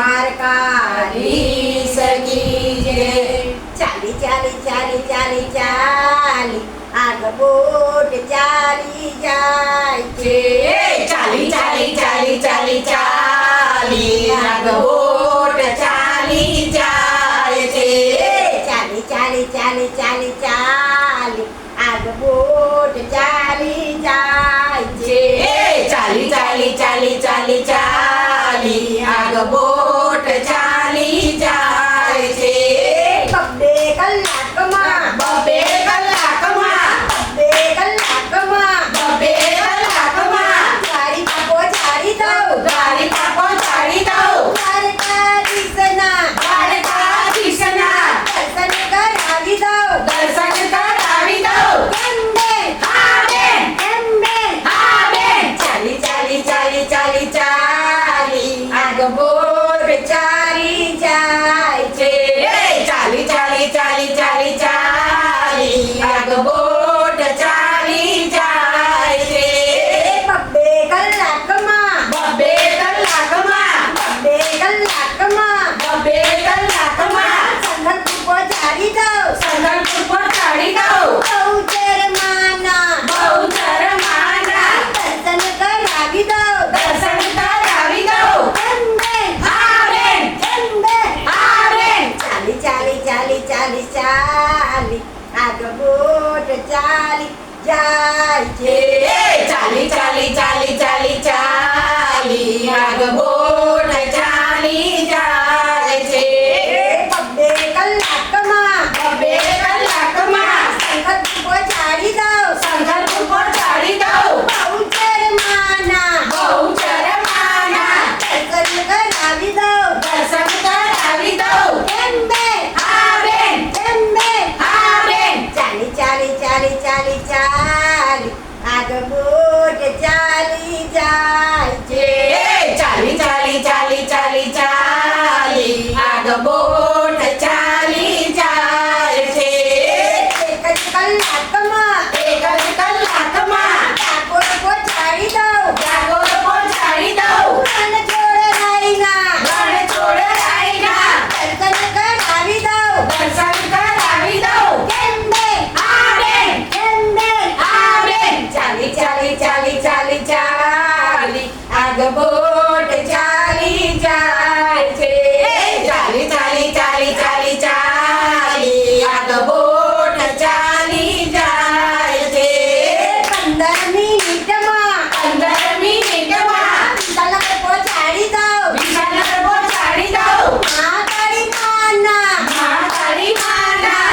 દ્વારકાધીશ કી જય. ચાલી ચાલી ચાલી ચાલી ચાલી આગળ બોટ ચાલી જાય છે. ચાલી ચાલી ચાલી ચાલી ચાલી આગળ બોટ ચાલી જાય છે. ચાલી ચાલી ચાલી ચાલી ચાલી આગળ બોટ ચાલી જાય છે. ચાલી ચાલી ચાલી ચાલી ચાલી આગળ બોટ ચાલી જાય છે. બબ્બે કલાકમાં બબ્બે કલાકમાં બબ્બે કલાકમાં બબ્બે કલાકમાં ચારી પાપો ચારી દઉં દ્વારિકા પહોંચાડી દઉં. દ્વારકાધીશના દ્વારકાધીશના દર્શન કરાવી દઉં. દર્શન કરાવી દઉં. કેમ બેન? હા બેન, કેમ બેન? હા બેન. ચાલી ચાલી ચાલી ચાલી ચાલી આગળ બોટ ચાલી જાય છે. ચાલી ચાલી ચાલી ચાલી ચાલી આગળ બોટ ચાલી જાય છે. બબ્બે કલાકમાં બબ્બે કલાકમાં બબ્બે કલાકમાં બબ્બે કલાકમાં સંગલપુર પહોંચાડી દઉં. સંગલપુર પહોંચાડી દઉં. બહુચરમાના બહુચર માના દર્શન કરાવી દઉં. દર્શન કરાવી દઉં. કેમ બેન? હા બેન, કેમ બેન? હા બેન. ચાલી ચાલી ચાલી ચાલી ચાલી આગળ બોટ ચાલી જાય છે. ચાલી ચાલી ચાલી ચાલી ચાલી આગળ બોટ ચાલી જાય છે. બબ્બે કલાકમાં બબ્બે કલાકમાં સંગલપુર પહોંચાડી દઉં. સંગલપુર પહોંચાડી દઉં. બહુચરમાના બહુચર માના દર્શન કરાવી દઉં. દર્શન કરાવી દઉં. કેમ બેન? હા બેન, કેમ બેન? હા બેન. ચાલી ચાલી ચાલી ચાલી ચાલી આગળ બોટ ચાલી જાય છે. ચાલી ચાલી ચાલી ચાલી ચાલી આગળ બોટ ચાલી જાય છે. એક જ કલાકમાં એક જ કલાકમાં ડાકોર પહોંચાડી દઉં. ડાકોર પહોંચાડી દઉં. રણછોડરાયના રણછોડરાયના દર્શન કરાવી દઉં. દર્શન કરાવી દઉં. કેમ બેન? હા બેન, કેમ બેન? હા બેન. ચાલી ચાલી ચાલી ચાલી ચાલી આગળ બોટ ચાલી જાય છે. ચાલી ચાલી ચાલી ચાલી ચાલી આગળ બોટ ચાલી જાય છે. 15 મિનિટમાં 15 મિનિટમાં વિશાલનગર પહોંચાડી દઉં. વિશાલનગર પહોંચાડી દઉં. મહાકાળી માના મહાકાળી માના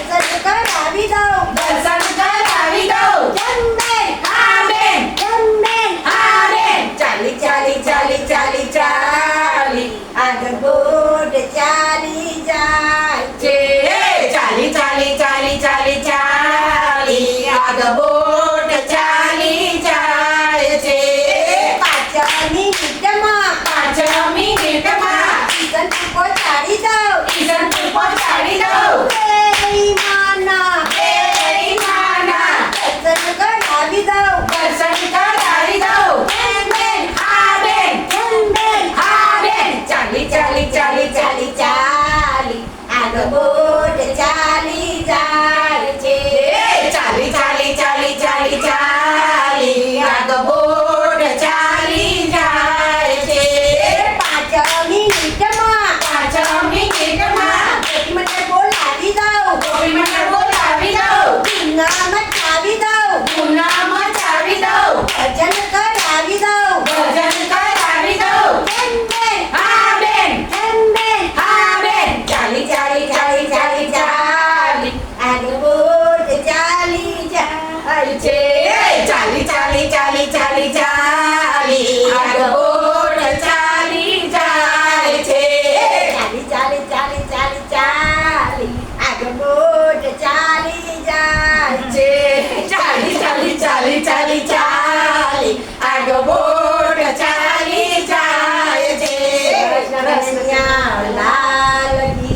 દર્શન કરાવી દઉં. દર્શન કરાવી દઉં. કેમ બેન? હા બેન, કેમ બેન? હા બેન. ચાલી ચાલી ચાલી ચાલી ચાલી આગળ બોટ ચાલી જાય છે. ચાલી ચાલી ચાલી ચાલી ચાલી આગળ બોટ ચાલી જાય છે. 5 મિનિટમાં 5 મિનિટમાં વિશાલનગર પહોંચાડી દઉં. ઈસનપુર પહોંચાડી દઉં. દેવી માના દેવી માના દર્શન કરાવી દઉં. દર્શન કરાવી દઉં. કેમ બેન? હા બેન, કેમ બેન? હા બેન. ચાલી ચાલી ચાલી ચાલી ચાલી આગળ બોટ ચાલી જાય છે. ચાલી ચાલી ચાલી ચાલી ચાલી આગળ બોટ ચાલી જાય છે. 5 મિનિટમાં 5 મિનિટમાં ગોપી મને બોલાવી દઉં. ગોપી મને બોલાવી દઉં. ધૂના મચાવી દઉં. ગુના મચાવી દઉં. ભજન કરાવી દઉં. ભજન કરાવી દઉં. કેમ બેન? હા બેન, કેમ બેન? હા બેન. ચાલી ચાલી ચાલી ચાલી ચાલી આગળ બોટ ચાલી જાય છે. ચાલી ચાલી ચાલી ચાલી ચાલી આગળ